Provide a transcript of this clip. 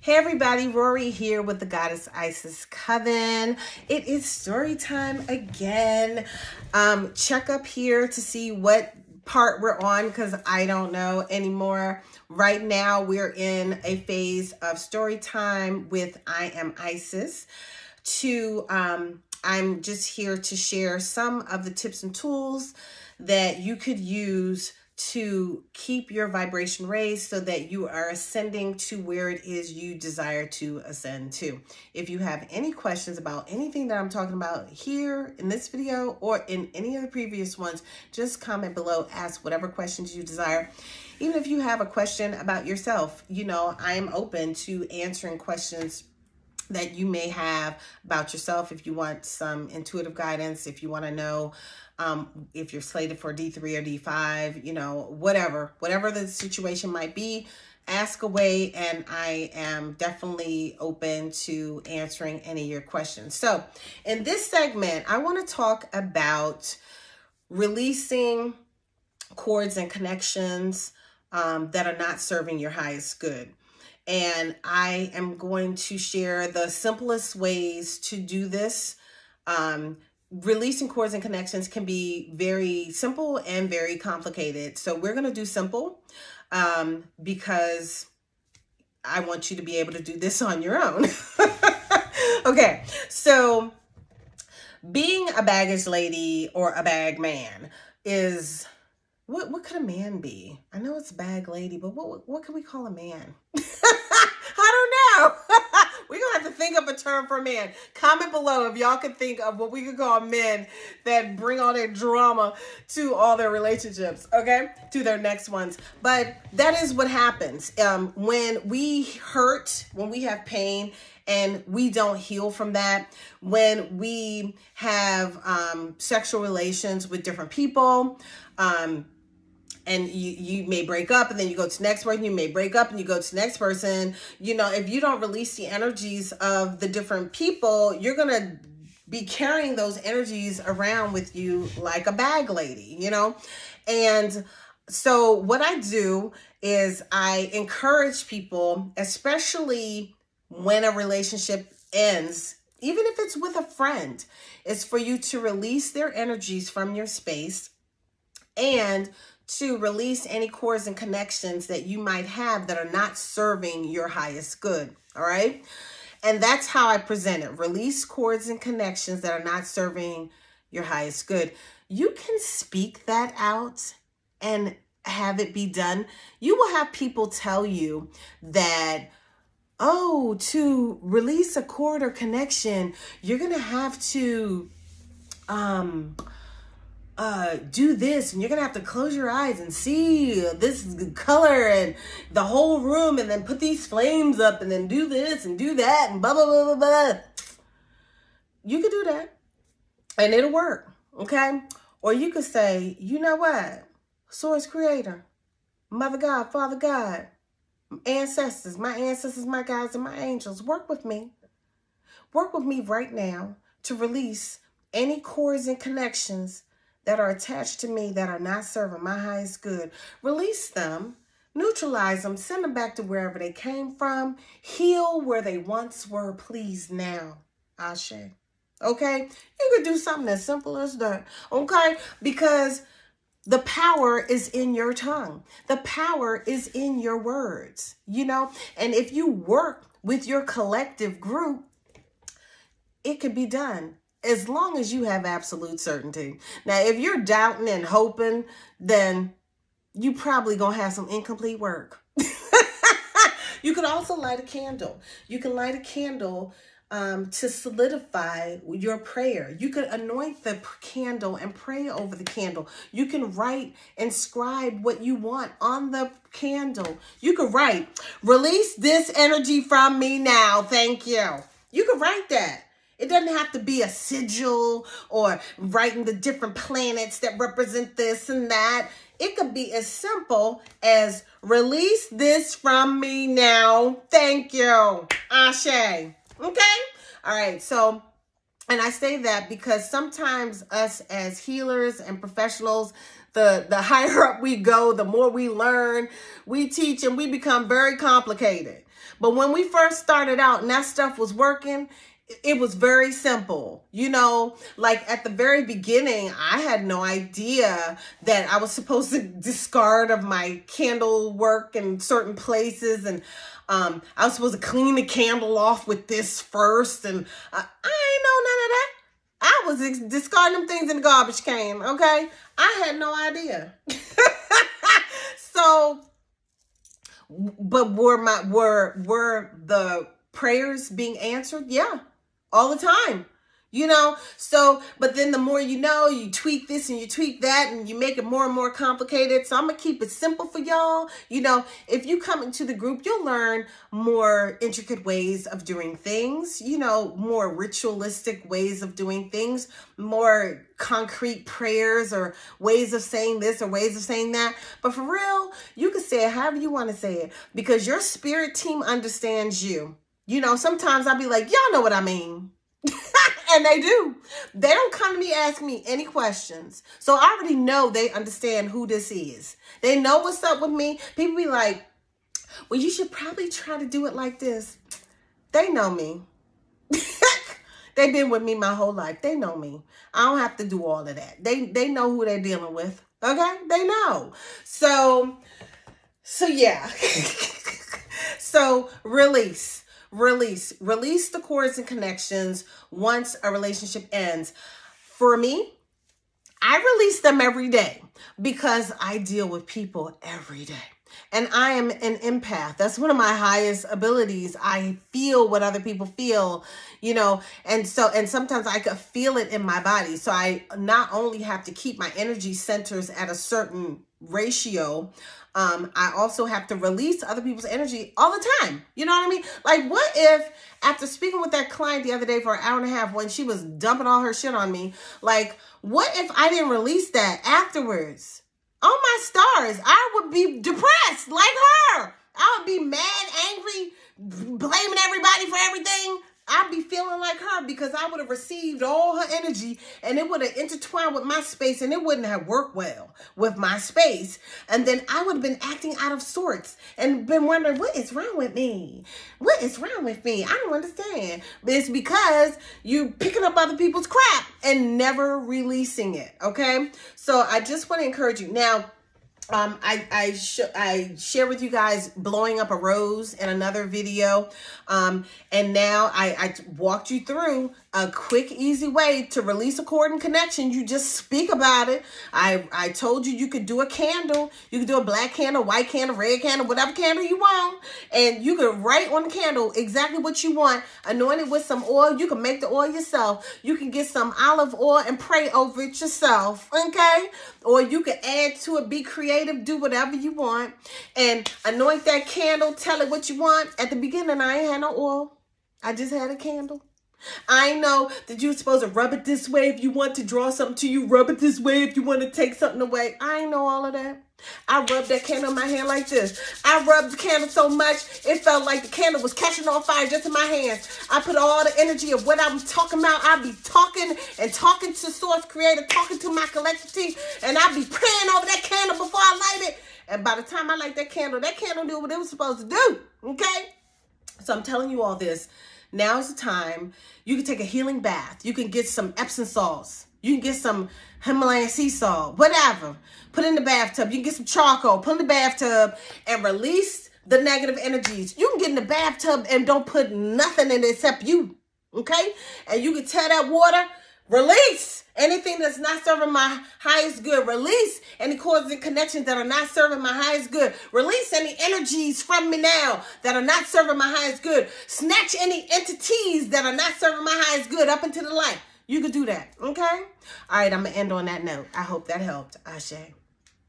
Hey everybody, Rorree here with the Goddess Isis Coven. It is story time again. Check up here to see what part we're on because I don't know anymore. Right now we're in a phase of story time with I Am Isis. I'm just here to share some of the tips and tools that you could use to keep your vibration raised so that you are ascending to where it is you desire to ascend to. If you have any questions about anything that I'm talking about here in this video or in any of the previous ones, just comment below, ask whatever questions you desire. Even if you have a question about yourself, I am open to answering questions that you may have about yourself. If you want some intuitive guidance, if you want to know if you're slated for D3 or D5, whatever the situation might be, ask away, and I am definitely open to answering any of your questions. So in this segment, I want to talk about releasing cords and connections that are not serving your highest good. And I am going to share the simplest ways to do this. Releasing cords and connections can be very simple and very complicated. So we're going to do simple because I want you to be able to do this on your own. Okay, so being a baggage lady or a bag man is... What could a man be? I know it's bag lady, but what can we call a man? I don't know. We're going to have to think of a term for man. Comment below if y'all could think of what we could call men that bring all their drama to all their relationships, okay? To their next ones. But that is what happens. When we hurt, when we have pain, and we don't heal from that, when we have sexual relations with different people, and you may break up and then you go to the next person, you may break up and you go to the next person. If you don't release the energies of the different people, you're going to be carrying those energies around with you like a bag lady, And so what I do is I encourage people, especially when a relationship ends, even if it's with a friend, is for you to release their energies from your space and to release any cords and connections that you might have that are not serving your highest good. All right. And that's how I present it. Release cords and connections that are not serving your highest good. You can speak that out and have it be done. You will have people tell you that, oh, to release a cord or connection, you're going to have to, do this, and you're gonna have to close your eyes and see this color and the whole room, and then put these flames up, and then do this and do that, and blah blah blah blah blah. You could do that and it'll work, okay? Or you could say, you know what, Source Creator, Mother God, Father God, ancestors, my guides, and my angels, work with me right now to release any cords and connections that are attached to me that are not serving my highest good. Release them, neutralize them, send them back to wherever they came from, heal where they once were, please now. Ashe. Okay? You could do something as simple as that. Okay? Because the power is in your tongue. The power is in your words, And if you work with your collective group, it could be done. As long as you have absolute certainty. Now, if you're doubting and hoping, then you probably gonna have some incomplete work. You could also light a candle. You can light a candle to solidify your prayer. You could anoint the candle and pray over the candle. You can write and scribe what you want on the candle. You could write, release this energy from me now. Thank you. You could write that. It doesn't have to be a sigil or writing the different planets that represent this and that. It could be as simple as release this from me now. Thank you. Ashe. Okay? All right. So, and I say that because sometimes us as healers and professionals, the higher up we go, the more we learn, we teach, and we become very complicated. But when we first started out and that stuff was working, it was very simple. You know, like at the very beginning, I had no idea that I was supposed to discard of my candle work in certain places. And I was supposed to clean the candle off with this first. And I ain't know none of that. I was discarding them things in the garbage can, okay? I had no idea. So, but were the prayers being answered? Yeah, all the time. You know, so, but then the more you know, you tweak this and you tweak that and you make it more and more complicated. So I'm going to keep it simple for y'all. You know, if you come into the group, you'll learn more intricate ways of doing things, you know, more ritualistic ways of doing things, more concrete prayers or ways of saying this or ways of saying that. But for real, you can say it however you want to say it because your spirit team understands you. You know, sometimes I'll be like, y'all know what I mean. And they do. They don't come to me ask me any questions. So I already know they understand who this is. They know what's up with me. People be like, well, you should probably try to do it like this. They know me. They've been with me my whole life. They know me. I don't have to do all of that. They know who they're dealing with. Okay? They know. So yeah. So release the cords and connections once a relationship ends. For me, I release them every day because I deal with people every day. And I am an empath. That's one of my highest abilities. I feel what other people feel, you know, and sometimes I could feel it in my body. So I not only have to keep my energy centers at a certain ratio, I also have to release other people's energy all the time. You know what I mean? Like, what if after speaking with that client the other day for an hour and a half when she was dumping all her shit on me, like, what if I didn't release that afterwards? Oh my stars, I would be depressed like her. I would be mad, angry, blaming everybody for everything. I'd be feeling like her because I would have received all her energy and it would have intertwined with my space and it wouldn't have worked well with my space. And then I would have been acting out of sorts and been wondering, what is wrong with me? What is wrong with me? I don't understand. But it's because you picking up other people's crap and never releasing it. Okay. So I just want to encourage you. Now, I share with you guys blowing up a rose in another video. And now I walked you through a quick, easy way to release a cord and connection. You just speak about it. I told you could do a candle. You could do a black candle, white candle, red candle, whatever candle you want. And you could write on the candle exactly what you want. Anoint it with some oil. You can make the oil yourself. You can get some olive oil and pray over it yourself. Okay? Or you can add to it, be creative, do whatever you want. And anoint that candle. Tell it what you want. At the beginning, I ain't had no oil. I just had a candle. I know that you're supposed to rub it this way if you want to draw something to you. Rub it this way if you want to take something away. I know all of that. I rubbed that candle in my hand like this. I rubbed the candle so much, it felt like the candle was catching on fire just in my hands. I put all the energy of what I'm talking about. I'd be talking to Source Creator, talking to my collective team, and I'd be praying over that candle before I light it. And by the time I light that candle knew what it was supposed to do. Okay? So I'm telling you all this. Now's the time. You can take a healing bath. You can get some Epsom salts. You can get some Himalayan sea salt, whatever. Put in the bathtub. You can get some charcoal. Put in the bathtub and release the negative energies. You can get in the bathtub and don't put nothing in it except you. Okay? And you can tell that water, release anything that's not serving my highest good. Release any cords and connections that are not serving my highest good. Release any energies from me now that are not serving my highest good. Snatch any entities that are not serving my highest good up into the light. You could do that. Okay? All right, I'm going to end on that note. I hope that helped. Ashe.